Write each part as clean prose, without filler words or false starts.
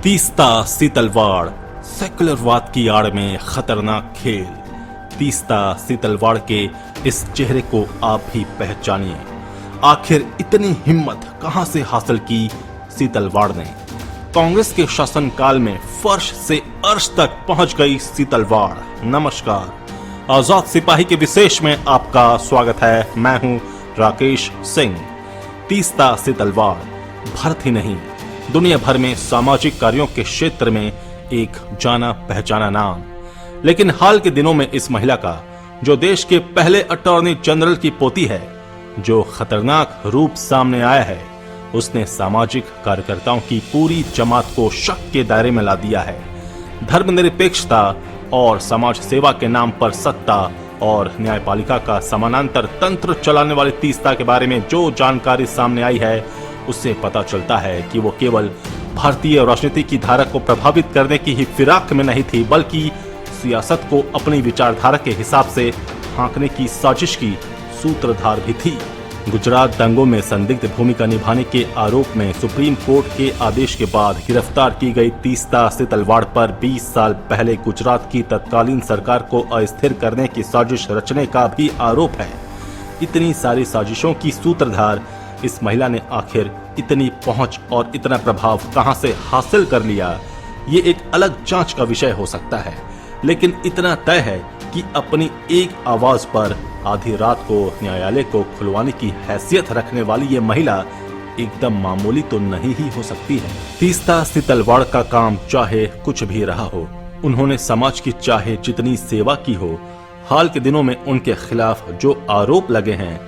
तीस्ता सीतलवाड़, सेकुलरवाद की आड़ में खतरनाक खेल। तीस्ता सीतलवाड़ के इस चेहरे को आप भी पहचानिए। आखिर इतनी हिम्मत कहां से हासिल की सीतलवाड़ ने? कांग्रेस के शासनकाल में फर्श से अर्श तक पहुंच गई सीतलवाड़। नमस्कार, आजाद सिपाही के विशेष में आपका स्वागत है। मैं हूं राकेश सिंह। तीस्ता सीतलवाड़ भारत ही नहीं, दुनिया भर में सामाजिक कार्यों के क्षेत्र में एक जाना पहचाना नाम। लेकिन हाल के दिनों में इस महिला का, जो देश के पहले अटॉर्नी जनरल की पोती है, जो खतरनाक रूप सामने आया है, उसने सामाजिक कार्यकर्ताओं की पूरी जमात को शक के दायरे में ला दिया है। धर्मनिरपेक्षता और समाज सेवा के नाम पर सत्ता और न्यायपालिका का समानांतर तंत्र चलाने वाले तीस्ता के बारे में जो जानकारी सामने आई है, उससे पता चलता है कि वो केवल भारतीय राजनीति की धारा को प्रभावित करने की ही फिराक में नहीं थी, बल्कि सियासत को अपनी विचारधारा के हिसाब से हाँकने की साजिश की सूत्रधार भी थी। गुजरात दंगों में संदिग्ध भूमिका निभाने के आरोप में सुप्रीम कोर्ट के आदेश के बाद गिरफ्तार की गई तीस्ता सीतलवाड़ पर 20 साल पहले गुजरात की तत्कालीन सरकार को अस्थिर करने की साजिश रचने का भी आरोप है। इतनी सारी साजिशों की सूत्रधार इस महिला ने आखिर इतनी पहुंच और इतना प्रभाव कहां से हासिल कर लिया, ये एक अलग जांच का विषय हो सकता है। लेकिन इतना तय है कि अपनी एक आवाज पर आधी रात को न्यायालय को खुलवाने की हैसियत रखने वाली ये महिला एकदम मामूली तो नहीं ही हो सकती है। तीस्ता सीतलवाड़ का काम चाहे कुछ भी रहा हो, उन्होंने समाज की चाहे जितनी सेवा की हो, हाल के दिनों में उनके खिलाफ जो आरोप लगे हैं,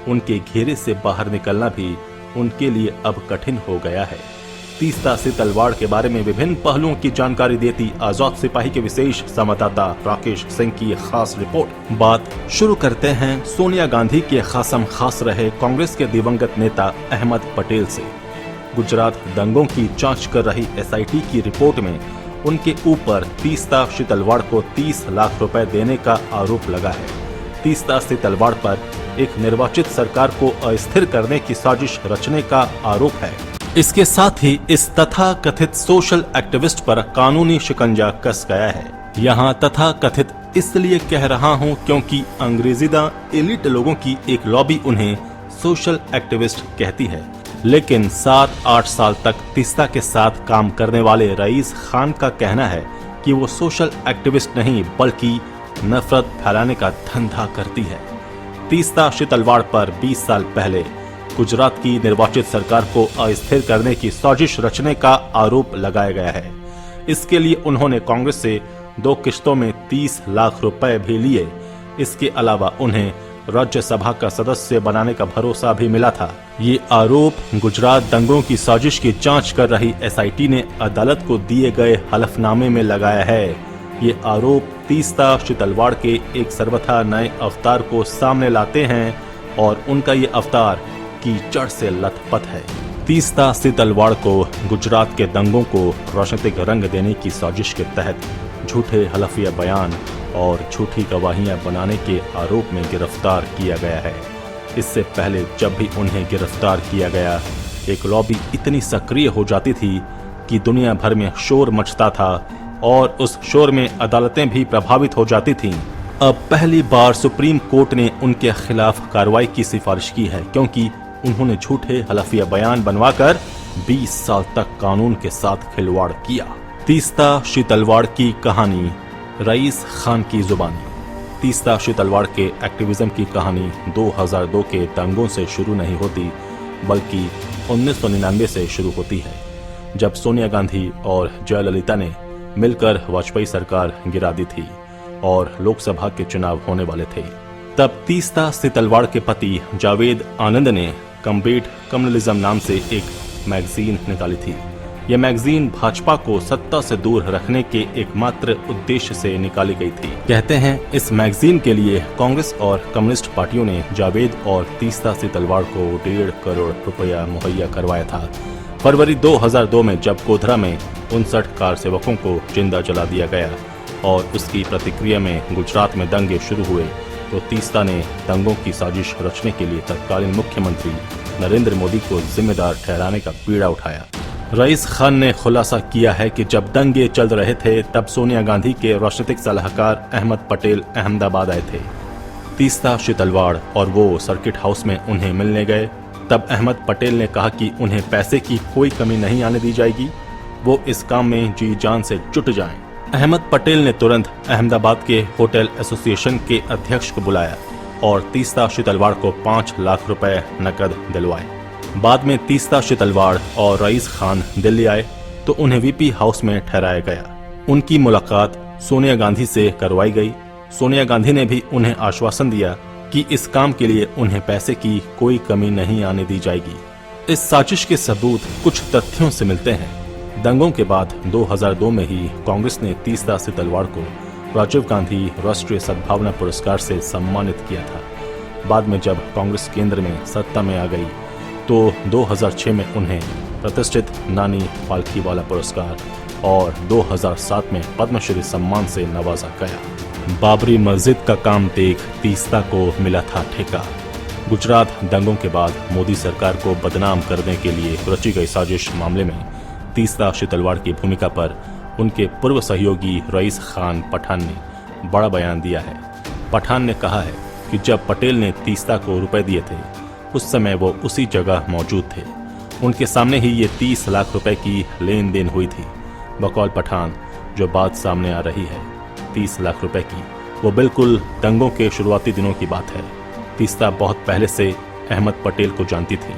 उनके घेरे से बाहर निकलना भी उनके लिए अब कठिन हो गया है। तीस्ता सीतलवाड़ के बारे में विभिन्न पहलुओं की जानकारी देती आजाद सिपाही के विशेष संवाददाता राकेश सिंह की खास रिपोर्ट। बात शुरू करते हैं सोनिया गांधी के खासम खास रहे कांग्रेस के दिवंगत नेता अहमद पटेल से। गुजरात दंगों की जांच कर रही एसआईटी की रिपोर्ट में उनके ऊपर तीस्ता सीतलवाड़ को 30 लाख रुपए देने का आरोप लगा है। तीस्ता सीतलवाड़ पर एक निर्वाचित सरकार को अस्थिर करने की साजिश रचने का आरोप है। इसके साथ ही इस तथा कथित सोशल एक्टिविस्ट पर कानूनी शिकंजा कस गया है। यहाँ तथा कथित इसलिए कह रहा हूँ क्योंकि अंग्रेजीदा एलिट लोगों की एक लॉबी उन्हें सोशल एक्टिविस्ट कहती है। लेकिन 7-8 साल तक तीस्ता के साथ काम करने वाले रईस खान का कहना है कि वो सोशल एक्टिविस्ट नहीं, बल्कि नफरत फैलाने का धंधा करती है। तीस्ता सीतलवाड़ पर 20 साल पहले गुजरात की निर्वाचित सरकार को अस्थिर करने की साजिश रचने का आरोप लगाया गया है। इसके लिए उन्होंने कांग्रेस से 2 किश्तों में 30 लाख रुपए भी लिए। इसके अलावा उन्हें राज्यसभा का सदस्य बनाने का भरोसा भी मिला था। ये आरोप गुजरात दंगों की साजिश की जांच कर रही एसआईटी ने अदालत को दिए गए हलफनामे में लगाया है। ये आरोप तीस्ता सीतलवाड़ के एक सर्वथा नए अवतार को सामने लाते हैं और उनका ये अवतार कीचड़ से लथपथ है। तीस्ता सीतलवाड़ को गुजरात के दंगों को राजनीतिक रंग देने की साजिश के तहत झूठे हलफिया बयान और झूठी गवाहियां बनाने के आरोप में गिरफ्तार किया गया है। इससे पहले जब भी उन्हें गिरफ्तार किया गया, एक लॉबी इतनी सक्रिय हो जाती थी कि दुनिया भर में शोर मचता था और उस शोर में अदालतें भी प्रभावित हो जाती थीं। अब पहली बार सुप्रीम कोर्ट ने उनके खिलाफ कार्रवाई की सिफारिश की है, क्योंकि उन्होंने झूठे हलफिया बयान बनवाकर 20 साल तक कानून के साथ खिलवाड़ किया। तीस्ता सीतलवाड़ की कहानी रईस खान की जुबानी। तीस्ता सीतलवाड़ के एक्टिविज्म की कहानी 2002 के दंगों से शुरू नहीं होती, बल्कि 1999 से शुरू होती है, जब सोनिया गांधी और जयललिता ने मिलकर वाजपेयी सरकार गिरा दी थी और लोकसभा के चुनाव होने वाले थे। तब तीस्ता सीतलवाड़ के पति जावेद आनंद ने कम्बेट कम्युनलिज्म नाम से एक मैगजीन निकाली थी। यह मैगजीन भाजपा को सत्ता से दूर रखने के एकमात्र उद्देश्य से निकाली गई थी। कहते हैं इस मैगजीन के लिए कांग्रेस और कम्युनिस्ट पार्टियों ने जावेद और तीस्ता सीतलवाड़ को 1.5 करोड़ रुपया मुहैया करवाया था। फरवरी 2002 में जब गोधरा में 59 कार सेवकों को जिंदा जला दिया गया और उसकी प्रतिक्रिया में गुजरात में दंगे शुरू हुए, तो तीस्ता ने दंगों की साजिश रचने के लिए तत्कालीन मुख्यमंत्री नरेंद्र मोदी को जिम्मेदार ठहराने का बीड़ा उठाया। रईस खान ने खुलासा किया है कि जब दंगे चल रहे थे तब सोनिया गांधी के राजनीतिक सलाहकार अहमद पटेल अहमदाबाद आए थे। तीस्ता शीतलवाड़ और वो सर्किट हाउस में उन्हें मिलने गए। तब अहमद पटेल ने कहा कि उन्हें पैसे की कोई कमी नहीं आने दी जाएगी, वो इस काम में जी जान से जुट जाएं। अहमद पटेल ने तुरंत अहमदाबाद के होटल एसोसिएशन के अध्यक्ष को बुलाया और तीस्ता शीतलवाड़ को 5 लाख रुपए नकद दिलवाए। बाद में तीस्ता शीतलवाड़ और रईस खान दिल्ली आए तो उन्हें वीपी हाउस में ठहराया गया। उनकी मुलाकात सोनिया गांधी से करवाई गई। सोनिया गांधी ने भी उन्हें आश्वासन दिया कि इस काम के लिए उन्हें पैसे की कोई कमी नहीं आने दी जाएगी। इस साजिश के सबूत कुछ तथ्यों से मिलते हैं। दंगों के बाद 2002 में ही कांग्रेस ने तीस्ता शीतलवाड़ को राजीव गांधी राष्ट्रीय सद्भावना पुरस्कार से सम्मानित किया था। बाद में जब कांग्रेस केंद्र में सत्ता में आ गई तो 2006 में उन्हें प्रतिष्ठित नानी फाल्केवाला पुरस्कार और 2007 में पद्मश्री सम्मान से नवाजा गया। बाबरी मस्जिद का काम देख तीस्ता को मिला था ठेका। गुजरात दंगों के बाद मोदी सरकार को बदनाम करने के लिए रची गई साजिश मामले में तीस्ता शीतलवाड़ की भूमिका पर उनके पूर्व सहयोगी रईस खान पठान ने बड़ा बयान दिया है। पठान ने कहा है कि जब पटेल ने तीस्ता को रुपए दिए थे उस समय वो उसी जगह मौजूद थे। उनके सामने ही ये 30 लाख रुपए की लेन देन हुई थी। बकौल पठान जो बात सामने आ रही है 30 लाख रुपए की, वो बिल्कुल दंगों के शुरुआती दिनों की बात है। तीस्ता बहुत पहले से अहमद पटेल को जानती थी,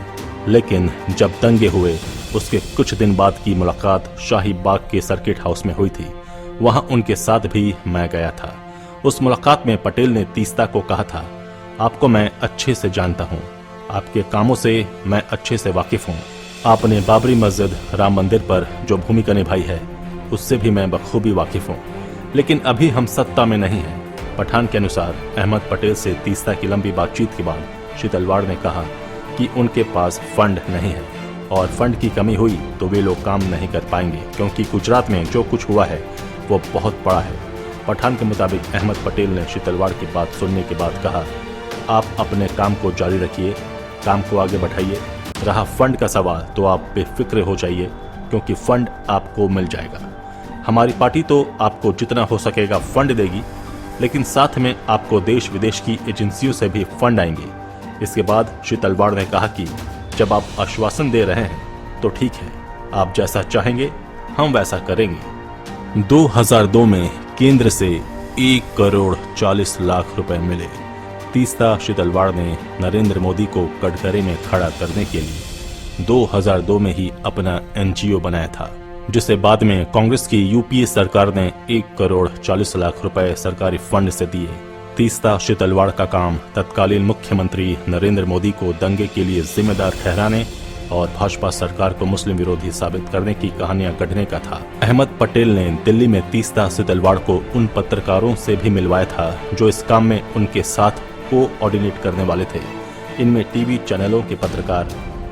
लेकिन जब दंगे हुए उसके कुछ दिन बाद की मुलाकात शाही बाग के सर्किट हाउस में हुई थी। वहां उनके साथ भी मैं गया था। उस मुलाकात में पटेल ने तीस्ता को कहा था, आपको मैं अच्छे से जानता हूँ, आपके कामों से मैं अच्छे से वाकिफ हूँ। आपने बाबरी मस्जिद राम मंदिर पर जो भूमिका निभाई है उससे भी मैं बखूबी वाकिफ हूँ, लेकिन अभी हम सत्ता में नहीं हैं। पठान के अनुसार अहमद पटेल से तीस्ता की लंबी बातचीत के बाद शीतलवाड़ ने कहा कि उनके पास फंड नहीं है और फंड की कमी हुई तो वे लोग काम नहीं कर पाएंगे, क्योंकि गुजरात में जो कुछ हुआ है वो बहुत बड़ा है। पठान के मुताबिक अहमद पटेल ने शीतलवाड़ की बात सुनने के बाद कहा, आप अपने काम को जारी रखिए, काम को आगे बढ़ाइए। रहा फंड का सवाल तो आप बेफिक्र हो जाइए, क्योंकि फंड आपको मिल जाएगा। हमारी पार्टी तो आपको जितना हो सकेगा फंड देगी, लेकिन साथ में आपको देश विदेश की एजेंसियों से भी फंड आएंगे। इसके बाद शीतलवाड़ ने कहा कि जब आप आश्वासन दे रहे हैं तो ठीक है, आप जैसा चाहेंगे हम वैसा करेंगे। 2002 में केंद्र से 1 करोड़ 40 लाख रुपए मिले। तीस्ता शीतलवाड़ ने नरेंद्र मोदी को कटघरे में खड़ा करने के लिए 2002 में ही अपना एनजीओ बनाया था, जिसे बाद में कांग्रेस की यूपीए सरकार ने 1 करोड़ 40 लाख रुपए सरकारी फंड से दिए। तीस्ता शीतलवाड़ का काम तत्कालीन मुख्यमंत्री नरेंद्र मोदी को दंगे के लिए जिम्मेदार ठहराने और भाजपा सरकार को मुस्लिम विरोधी साबित करने की कहानियां गढ़ने का था। अहमद पटेल ने दिल्ली में तीस्ता शीतलवाड़ को उन पत्रकारों से भी मिलवाया था जो इस काम में उनके साथ कोऑर्डिनेट करने वाले थे। इनमें टीवी चैनलों के पत्रकार,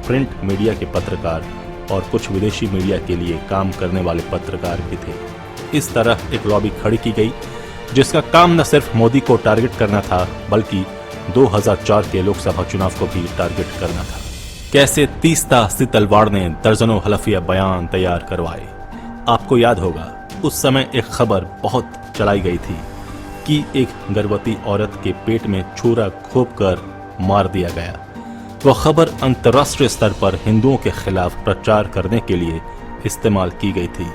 प्रिंट मीडिया के पत्रकार और कुछ विदेशी मीडिया के लिए काम करने वाले पत्रकार भी थे। इस तरह एक लॉबी खड़ी की गई जिसका काम न सिर्फ मोदी को टारगेट करना था, बल्कि 2004 के लोकसभा चुनाव को भी टारगेट करना था। कैसे तीस्ता शीतलवाड़ ने दर्जनों हलफिया बयान तैयार करवाए। आपको याद होगा उस समय एक खबर बहुत चलाई गई थी कि एक गर्भवती औरत के पेट में छुरा घोंपकर मार दिया गया। वह खबर अंतर्राष्ट्रीय स्तर पर हिंदुओं के खिलाफ प्रचार करने के लिए इस्तेमाल की गई थी,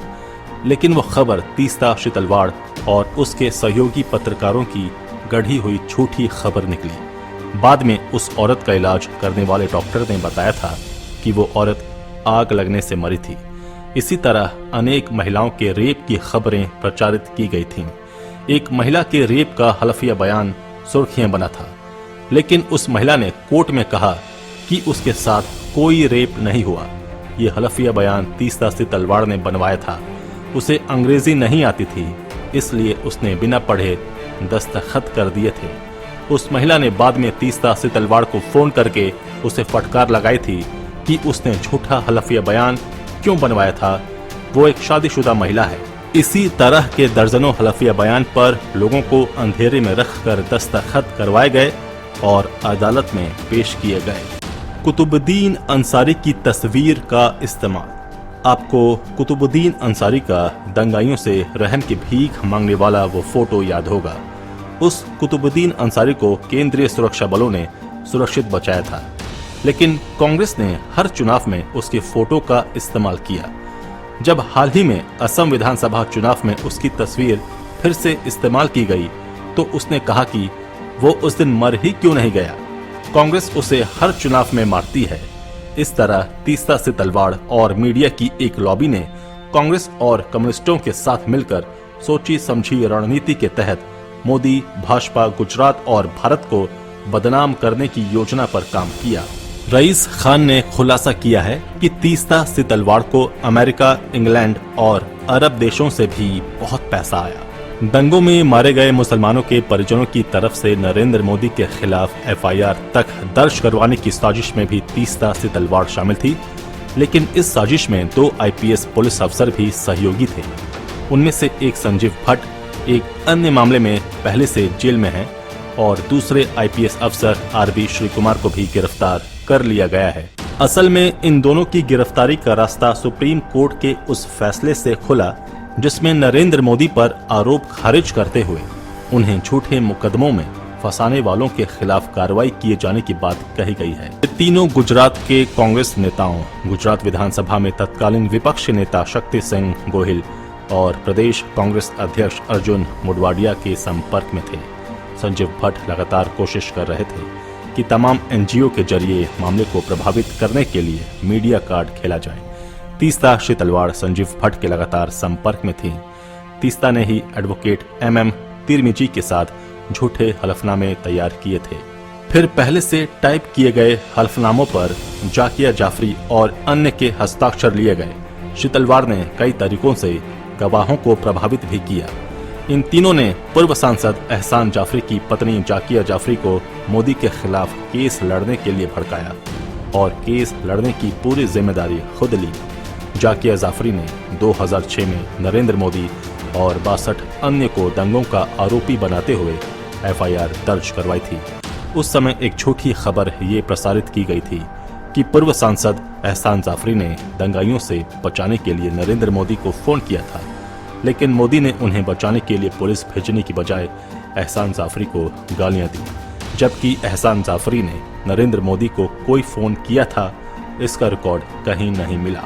लेकिन वह खबर तीस्ता शीतलवाड़ और उसके सहयोगी पत्रकारों की गढ़ी हुई झूठी खबर निकली। बाद में उस औरत का इलाज करने वाले डॉक्टर ने बताया था कि वो औरत आग लगने से मरी थी। इसी तरह अनेक महिलाओं के रेप की खबरें प्रचारित की गई थीं। एक महिला के रेप का हलफिया बयान सुर्खियां बना था, लेकिन उस महिला ने कोर्ट में कहा कि उसके साथ कोई रेप नहीं हुआ। ये हलफिया बयान तीस्ता शीतलवाड़ ने बनवाया था। उसे अंग्रेजी नहीं आती थी, इसलिए उसने बिना पढ़े दस्तखत कर दिए थे। उस महिला ने बाद में तीस्ता शीतलवाड़ को फोन करके उसे फटकार लगाई थी कि उसने झूठा हलफिया बयान क्यों बनवाया था। वो एक शादीशुदा महिला है। इसी तरह के दर्जनों हलफिया बयान पर लोगों को अंधेरे में रखकर दस्तखत करवाए गए और अदालत में पेश किए गए। कुतुबुद्दीन अंसारी की तस्वीर का इस्तेमाल। आपको कुतुबुद्दीन अंसारी का दंगाइयों से रहम की भीख मांगने वाला वो फोटो याद होगा। उस कुतुबुद्दीन अंसारी को केंद्रीय सुरक्षा बलों ने सुरक्षित बचाया था, लेकिन कांग्रेस ने हर चुनाव में उसकी फोटो का इस्तेमाल किया। जब हाल ही में असम विधानसभा चुनाव में उसकी तस्वीर फिर से इस्तेमाल की गई तो उसने कहा कि वो उस दिन मर ही क्यों नहीं गया, कांग्रेस उसे हर चुनाव में मारती है। इस तरह तीस्ता से तलवाड़ और मीडिया की एक लॉबी ने कांग्रेस और कम्युनिस्टों के साथ मिलकर सोची समझी रणनीति के तहत मोदी, भाजपा, गुजरात और भारत को बदनाम करने की योजना पर काम किया। रईस खान ने खुलासा किया है कि तीस्ता से तलवाड़ को अमेरिका, इंग्लैंड और अरब देशों से भी बहुत पैसा आया। दंगों में मारे गए मुसलमानों के परिजनों की तरफ से नरेंद्र मोदी के खिलाफ FIR तक दर्ज करवाने की साजिश में भी तीस्ता से तलवाड़ शामिल थी, लेकिन इस साजिश में 2 IPS पुलिस अफसर भी सहयोगी थे। उनमें से एक संजीव भट्ट एक अन्य मामले में पहले से जेल में है और दूसरे IPS अफसर RB श्रीकुमार को भी गिरफ्तार कर लिया गया है। असल में इन दोनों की गिरफ्तारी का रास्ता सुप्रीम कोर्ट के उस फैसले से खुला जिसमें नरेंद्र मोदी पर आरोप खारिज करते हुए उन्हें झूठे मुकदमों में फंसाने वालों के खिलाफ कार्रवाई किए जाने की बात कही गई है। ये तीनों गुजरात के कांग्रेस नेताओं, गुजरात विधानसभा में तत्कालीन विपक्षी नेता शक्ति सिंह गोहिल और प्रदेश कांग्रेस अध्यक्ष अर्जुन मोढवाडिया के संपर्क में थे। संजीव भट्ट लगातार कोशिश कर रहे थे कि तमाम NGO के जरिए मामले को प्रभावित करने के लिए मीडिया कार्ड खेला जाए। तीस्ता से तलवाड़ संजीव भट्ट के लगातार संपर्क में थी। तीस्ता ने ही एडवोकेट MM तिरमिजी के साथ झूठे हलफनामे तैयार किए थे। फिर पहले से टाइप किए गए हलफनामों पर जाकिया जाफरी और अन्य के हस्ताक्षर लिए गए। श्री तलवाड़ ने कई तरीकों से गवाहों को प्रभावित भी किया। इन तीनों ने पूर्व सांसद एहसान जाफरी की पत्नी जाकिया जाफरी को मोदी के खिलाफ केस लड़ने के लिए भड़काया और केस लड़ने की पूरी जिम्मेदारी खुद ली। जाकिया जाफरी ने 2006 में नरेंद्र मोदी और 62 अन्य को दंगों का आरोपी बनाते हुए FIR दर्ज करवाई थी। उस समय एक झूठी खबर ये प्रसारित की गई थी कि पूर्व सांसद एहसान जाफरी ने दंगाइयों से बचाने के लिए नरेंद्र मोदी को फोन किया था, लेकिन मोदी ने उन्हें बचाने के लिए पुलिस भेजने की बजाय एहसान जाफरी को गालियां दी, जबकि एहसान जाफरी ने नरेंद्र मोदी को कोई फोन किया था, इसका रिकॉर्ड कहीं नहीं मिला।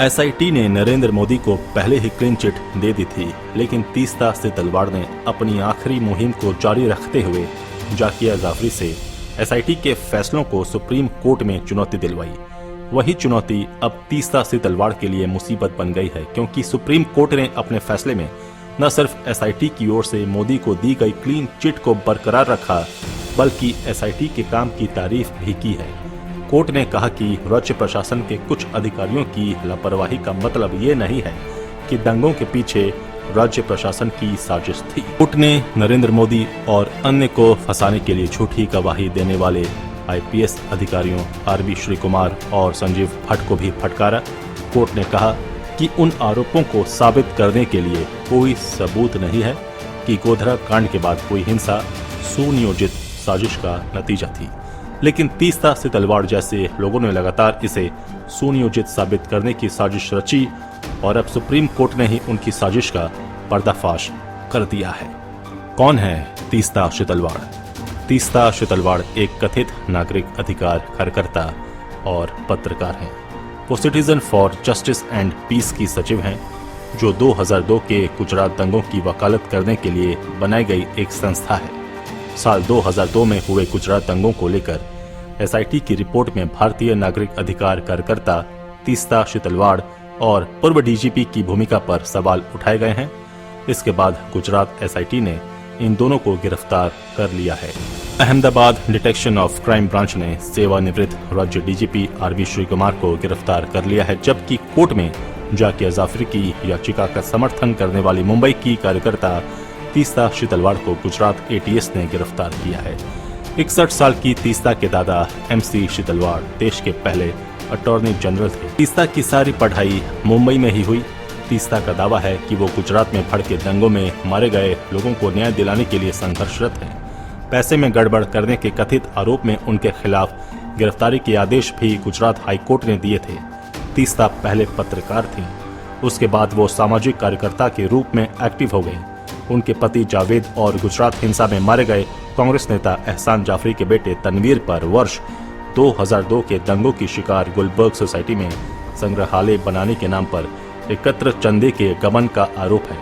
SIT ने नरेंद्र मोदी को पहले ही क्लीन चिट दे दी थी, लेकिन तीस्ता से तलवाड़ ने अपनी आखिरी मुहिम को जारी रखते हुए जाकिया जाफरी से SIT के फैसलों को सुप्रीम कोर्ट में चुनौती दिलवाई। वही चुनौती अब तीस्ता से तलवाड़ के लिए मुसीबत बन गई है, क्योंकि सुप्रीम कोर्ट ने अपने फैसले में न सिर्फ SIT की ओर से मोदी को दी गई क्लीन चिट को बरकरार रखा, बल्कि SIT के काम की तारीफ भी की है। कोर्ट ने कहा कि राज्य प्रशासन के कुछ अधिकारियों की लापरवाही का मतलब ये नहीं है कि दंगों के पीछे राज्य प्रशासन की साजिश थी। कोर्ट ने नरेंद्र मोदी और अन्य को फंसाने के लिए झूठी गवाही देने वाले IPS अधिकारियों RB श्रीकुमार और संजीव भट्ट को भी फटकारा। कोर्ट ने कहा कि उन आरोपों को साबित करने के लिए कोई सबूत नहीं है कि गोधरा कांड के बाद कोई हिंसा सुनियोजित साजिश का नतीजा थी, लेकिन तीस्ता से तलवाड़ जैसे लोगों ने लगातार इसे सुनियोजित साबित करने की साजिश रची और अब सुप्रीम कोर्ट ने ही उनकी साजिश का पर्दाफाश कर दिया है। कौन है तीस्ता से तलवाड़? तीस्ता से तलवाड़ एक कथित नागरिक अधिकार कार्यकर्ता और पत्रकार हैं। वो Citizen for Justice and Peace की सचिव हैं, जो 2002 के गुजरात दंगों की वकालत करने के लिए बनाई गई एक संस्था है। साल 2002 में हुए गुजरात दंगों को लेकर SIT की रिपोर्ट में भारतीय नागरिक अधिकार कार्यकर्ता तीस्ता से तलवाड़ और पूर्व DGP की भूमिका पर सवाल उठाए गए हैं। इसके बाद गुजरात SIT ने इन दोनों को गिरफ्तार कर लिया है। Ahmedabad detection of crime branch ने सेवानिवृत्त राज्य DGP RB श्रीकुमार को गिरफ्तार कर लिया है, जबकि कोर्ट में जाकिया जाफरी की याचिका का समर्थन करने वाली मुंबई की कार्यकर्ता तीस्ता से तलवाड़ को गुजरात ATS ने गिरफ्तार किया है। 61 साल की तीस्ता के दादा MC से तलवाड़ देश के पहले अटॉर्नी जनरल थे। तीस्ता की सारी पढ़ाई मुंबई में ही हुई। तीस्ता का दावा है कि वो गुजरात में भड़के दंगों में मारे गए लोगों को न्याय दिलाने के लिए संघर्षरत हैं। पैसे में गड़बड़ करने के कथित आरोप में उनके खिलाफ गिरफ्तारी के आदेश भी गुजरात हाईकोर्ट ने दिए थे। तीस्ता पहले पत्रकार थीं। उसके बाद वो सामाजिक कार्यकर्ता के रूप में एक्टिव हो गए। उनके पति जावेद और गुजरात हिंसा में मारे गए कांग्रेस नेता एहसान जाफरी के बेटे तनवीर पर वर्ष 2002 के दंगों की शिकार गुलबर्ग सोसाइटी में संग्रहालय बनाने के नाम पर एकत्र चंदे के गबन का आरोप है।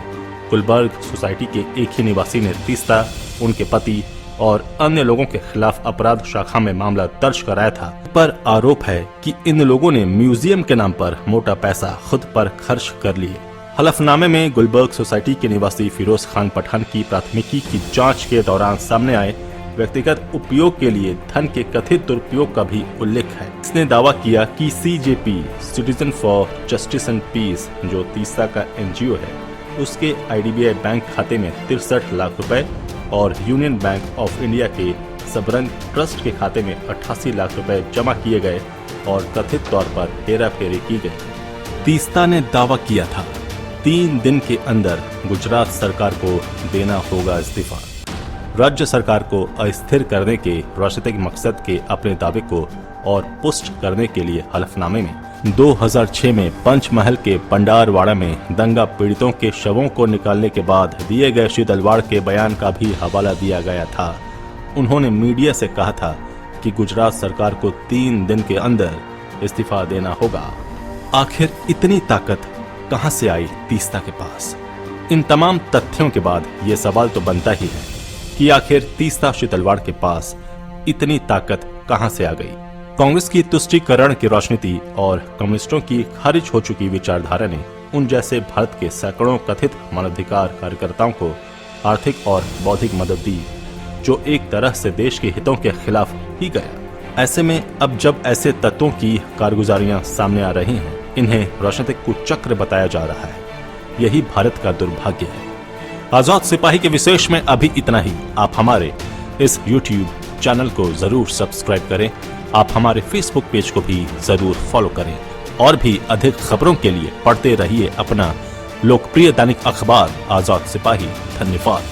गुलबर्ग सोसाइटी के एक ही निवासी ने तीस्ता, उनके पति और अन्य लोगों के खिलाफ अपराध शाखा में मामला दर्ज कराया था। पर आरोप है कि इन लोगों ने म्यूजियम के नाम पर मोटा पैसा खुद पर खर्च कर लिए। हलफनामे में गुलबर्ग सोसाइटी के निवासी फिरोज खान पठान की प्राथमिकी की जांच के दौरान सामने आए व्यक्तिगत उपयोग के लिए धन के कथित दुरुपयोग का भी उल्लेख है। इसने दावा किया कि CJP Citizen for Justice and Peace, जो तीस्ता का एनजीओ है, उसके आईडीबीआई बैंक खाते में 63 लाख रुपए और यूनियन बैंक ऑफ इंडिया के सबरंग ट्रस्ट के खाते में 88 लाख रुपए जमा किए गए और कथित तौर पर हेराफेरी की गई। तीस्ता ने दावा किया था 3 दिन के अंदर गुजरात सरकार को देना होगा इस्तीफा। राज्य सरकार को अस्थिर करने के राजनीतिक मकसद के अपने दावे को और पुष्ट करने के लिए हलफनामे में 2006 में पंचमहल के पंडारवाड़ा में दंगा पीड़ितों के शवों को निकालने के बाद दिए गए श्री तलवाड़ के बयान का भी हवाला दिया गया था। उन्होंने मीडिया से कहा था कि गुजरात सरकार को 3 दिन के अंदर इस्तीफा देना होगा। आखिर इतनी ताकत कहां से आई तीस्ता के पास? इन तमाम तथ्यों के बाद ये सवाल तो बनता ही है कि आखिर तीस्ता श्री तलवाड़ के पास इतनी ताकत कहां से आ गई? कांग्रेस की तुष्टीकरण की राजनीति और कम्युनिस्टों की खारिज हो चुकी विचारधारा ने उन जैसे भारत के सैकड़ों कथित मानवाधिकार कार्यकर्ताओं को आर्थिक और बौद्धिक मदद दी, जो एक तरह से देश के हितों के खिलाफ ही गया। ऐसे में अब जब ऐसे तत्वों की कारगुजारियां सामने आ रही हैं, इन्हें राजनीतिक कुचक्र बताया जा रहा है। यही भारत का दुर्भाग्य है। आजाद सिपाही के विशेष में अभी इतना ही। आप हमारे इस YouTube चैनल को जरूर सब्सक्राइब करें। आप हमारे Facebook पेज को भी जरूर फॉलो करें और भी अधिक खबरों के लिए पढ़ते रहिए अपना लोकप्रिय दैनिक अखबार आजाद सिपाही। धन्यवाद।